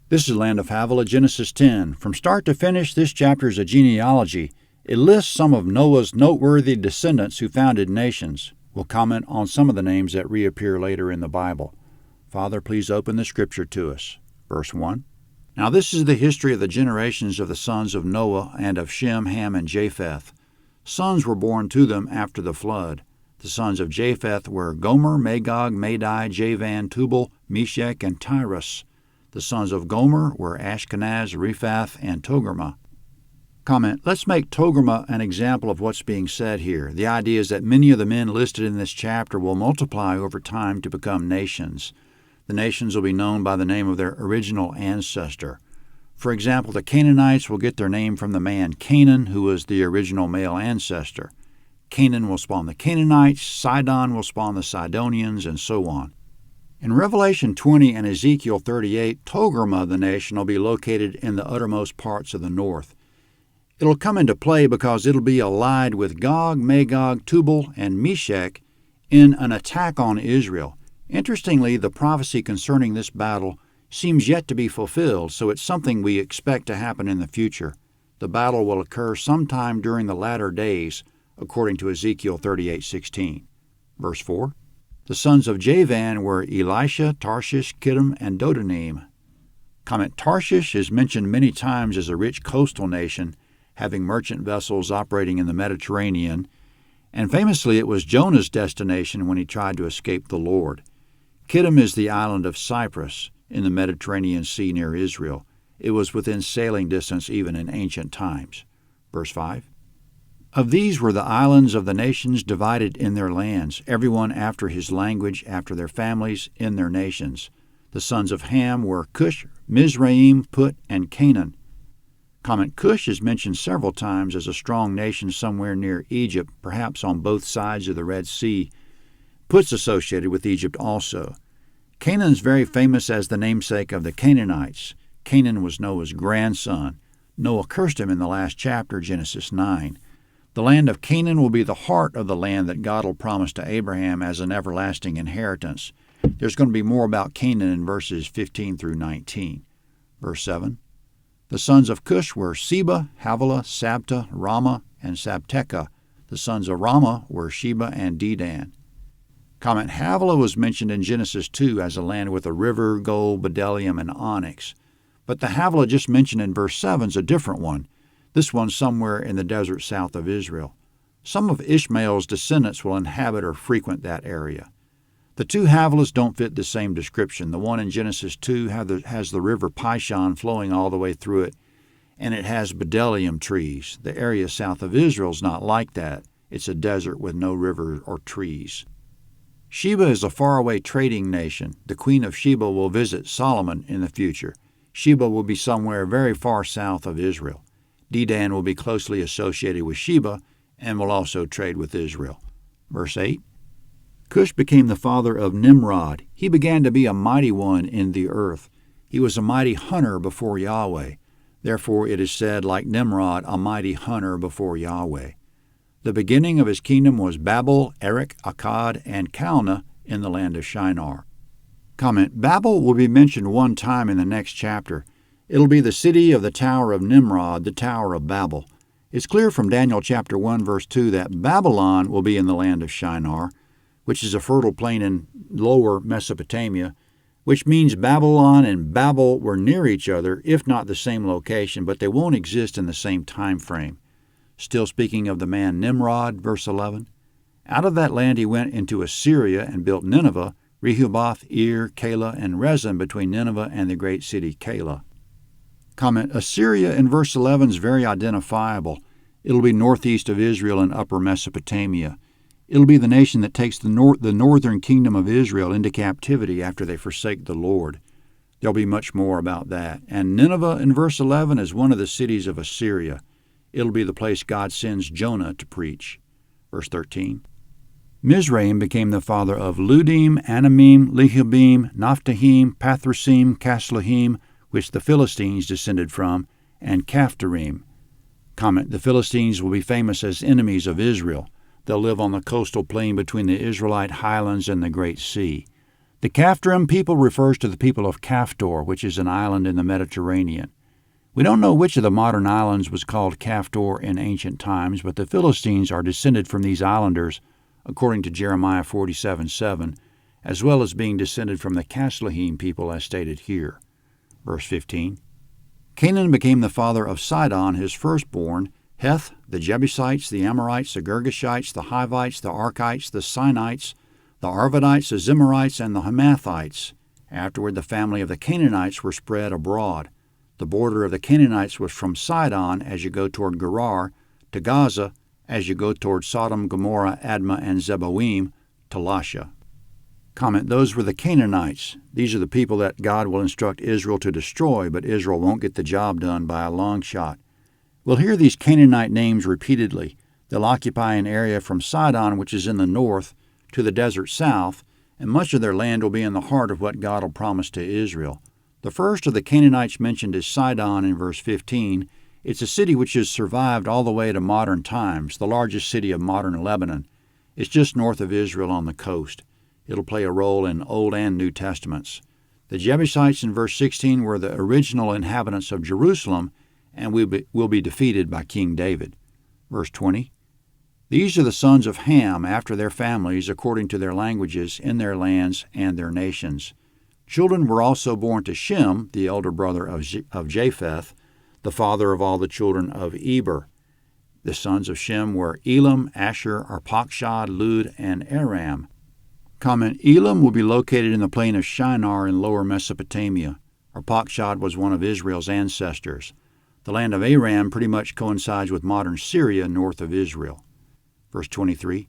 This is Land of Havilah, Genesis 10. From start to finish, this chapter is a genealogy. It lists some of Noah's noteworthy descendants who founded nations. We'll comment on some of the names that reappear later in the Bible. Father, please open the Scripture to us. Verse 1. Now this is the history of the generations of the sons of Noah and of Shem, Ham, and Japheth. Sons were born to them after the flood. The sons of Japheth were Gomer, Magog, Madai, Javan, Tubal, Meshech, and Tyrus. The sons of Gomer were Ashkenaz, Rephath, and Togarmah. Comment: let's make Togarmah an example of what's being said here. The idea is that many of the men listed in this chapter will multiply over time to become nations. The nations will be known by the name of their original ancestor. For example, the Canaanites will get their name from the man Canaan, who was the original male ancestor. Canaan will spawn the Canaanites, Sidon will spawn the Sidonians, and so on. In Revelation 20 and Ezekiel 38, Togarmah, the nation, will be located in the uttermost parts of the north. It'll come into play because it'll be allied with Gog, Magog, Tubal, and Meshech in an attack on Israel. Interestingly, the prophecy concerning this battle seems yet to be fulfilled, so it's something we expect to happen in the future. The battle will occur sometime during the latter days, according to Ezekiel 38:16. Verse 4. The sons of Javan were Elisha, Tarshish, Kittim, and Dodanim. Comment: Tarshish is mentioned many times as a rich coastal nation, having merchant vessels operating in the Mediterranean, and famously it was Jonah's destination when he tried to escape the Lord. Kittim is the island of Cyprus in the Mediterranean Sea near Israel. It was within sailing distance even in ancient times. Verse 5. Of these were the islands of the nations divided in their lands, everyone after his language, after their families, in their nations. The sons of Ham were Cush, Mizraim, Put, and Canaan. Comment: Cush is mentioned several times as a strong nation somewhere near Egypt, perhaps on both sides of the Red Sea. Put's associated with Egypt also. Canaan's very famous as the namesake of the Canaanites. Canaan was Noah's grandson. Noah cursed him in the last chapter, Genesis 9. The land of Canaan will be the heart of the land that God will promise to Abraham as an everlasting inheritance. There's going to be more about Canaan in verses 15 through 19. Verse 7. The sons of Cush were Seba, Havilah, Sabta, Ramah, and Sabteka. The sons of Ramah were Sheba and Dedan. Comment: Havilah was mentioned in Genesis 2 as a land with a river, gold, bdellium, and onyx. But the Havilah just mentioned in verse 7 is a different one. This one's somewhere in the desert south of Israel. Some of Ishmael's descendants will inhabit or frequent that area. The two Havilahs don't fit the same description. The one in Genesis 2 has the river Pishon flowing all the way through it, and it has bdellium trees. The area south of Israel is not like that. It's a desert with no river or trees. Sheba is a faraway trading nation. The queen of Sheba will visit Solomon in the future. Sheba will be somewhere very far south of Israel. Dedan will be closely associated with Sheba and will also trade with Israel. Verse 8. Cush became the father of Nimrod. He began to be a mighty one in the earth. He was a mighty hunter before Yahweh. Therefore it is said, like Nimrod, a mighty hunter before Yahweh. The beginning of his kingdom was Babel, Erech, Akkad, and Calneh in the land of Shinar. Comment: Babel will be mentioned one time in the next chapter. It'll be the city of the Tower of Nimrod, the Tower of Babel. It's clear from Daniel chapter 1, verse 2 that Babylon will be in the land of Shinar, which is a fertile plain in lower Mesopotamia, which means Babylon and Babel were near each other, if not the same location, but they won't exist in the same time frame. Still speaking of the man Nimrod, verse 11, out of that land he went into Assyria and built Nineveh, Rehoboth, Ir, Calah, and Rezin between Nineveh and the great city Calah. Comment: Assyria in verse 11 is very identifiable. It'll be northeast of Israel and upper Mesopotamia. It'll be the nation that takes the northern kingdom of Israel into captivity after they forsake the Lord. There'll be much more about that. And Nineveh in verse 11 is one of the cities of Assyria. It'll be the place God sends Jonah to preach. Verse 13. Mizraim became the father of Ludim, Anamim, Lehibim, Naphtahim, Pathrusim, Casluhim, which the Philistines descended from, and Caphtorim. Comment: the Philistines will be famous as enemies of Israel. They'll live on the coastal plain between the Israelite highlands and the Great Sea. The Caphtorim people refers to the people of Caphtor, which is an island in the Mediterranean. We don't know which of the modern islands was called Caphtor in ancient times, but the Philistines are descended from these islanders, according to Jeremiah 47:7, as well as being descended from the Casluhim people as stated here. Verse 15, Canaan became the father of Sidon, his firstborn, Heth, the Jebusites, the Amorites, the Girgashites, the Hivites, the Arkites, the Sinites, the Arvadites, the Zemarites, and the Hamathites. Afterward the family of the Canaanites were spread abroad. The border of the Canaanites was from Sidon as you go toward Gerar, to Gaza as you go toward Sodom, Gomorrah, Admah, and Zeboim, to Lasha. Comment, those were the Canaanites. These are the people that God will instruct Israel to destroy, but Israel won't get the job done by a long shot. We'll hear these Canaanite names repeatedly. They'll occupy an area from Sidon, which is in the north, to the desert south, and much of their land will be in the heart of what God will promise to Israel. The first of the Canaanites mentioned is Sidon in verse 15. It's a city which has survived all the way to modern times, the largest city of modern Lebanon. It's just north of Israel on the coast. It'll play a role in Old and New Testaments. The Jebusites in verse 16 were the original inhabitants of Jerusalem and will be defeated by King David. Verse 20, These are the sons of Ham after their families, according to their languages, in their lands and their nations. Children were also born to Shem, the elder brother of Japheth, the father of all the children of Eber. The sons of Shem were Elam, Asher, Arpachshad, Lud, and Aram. Comment, Elam will be located in the plain of Shinar in lower Mesopotamia. Arpachshad was one of Israel's ancestors. The land of Aram pretty much coincides with modern Syria north of Israel. Verse 23,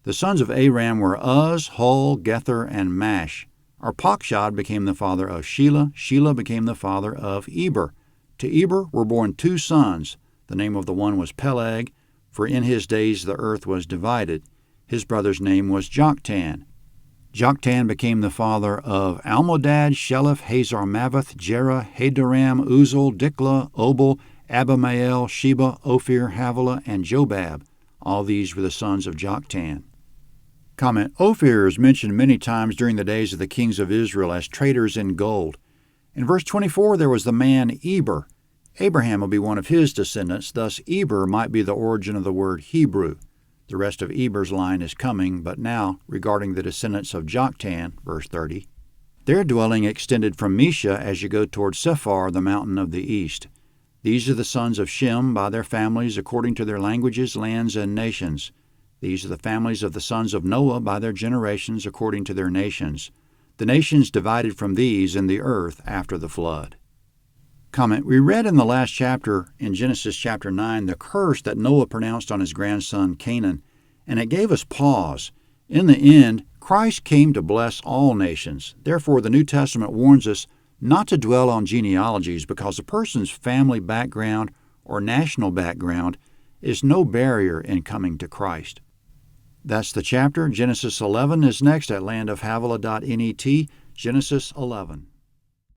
The sons of Aram were Uz, Hul, Gether, and Mash. Arpachshad became the father of Shelah. Shelah became the father of Eber. To Eber were born two sons. The name of the one was Peleg, for in his days the earth was divided. His brother's name was Joktan. Joktan became the father of Almodad, Sheleph, Hazar-Mavath, Jerah, Hadoram, Uzal, Diklah, Obal, Abimael, Sheba, Ophir, Havilah, and Jobab. All these were the sons of Joktan. Comment, Ophir is mentioned many times during the days of the kings of Israel as traders in gold. In verse 24 there was the man Eber. Abraham will be one of his descendants, thus Eber might be the origin of the word Hebrew. The rest of Eber's line is coming, but now, regarding the descendants of Joktan, verse 30, their dwelling extended from Mesha as you go toward Sephar, the mountain of the east. These are the sons of Shem by their families according to their languages, lands, and nations. These are the families of the sons of Noah by their generations according to their nations. The nations divided from these in the earth after the flood. Comment, we read in the last chapter, in Genesis chapter 9, the curse that Noah pronounced on his grandson Canaan, and it gave us pause. In the end, Christ came to bless all nations. Therefore, the New Testament warns us not to dwell on genealogies because a person's family background or national background is no barrier in coming to Christ. That's the chapter. Genesis 11 is next at landofhavilah.net, Genesis 11.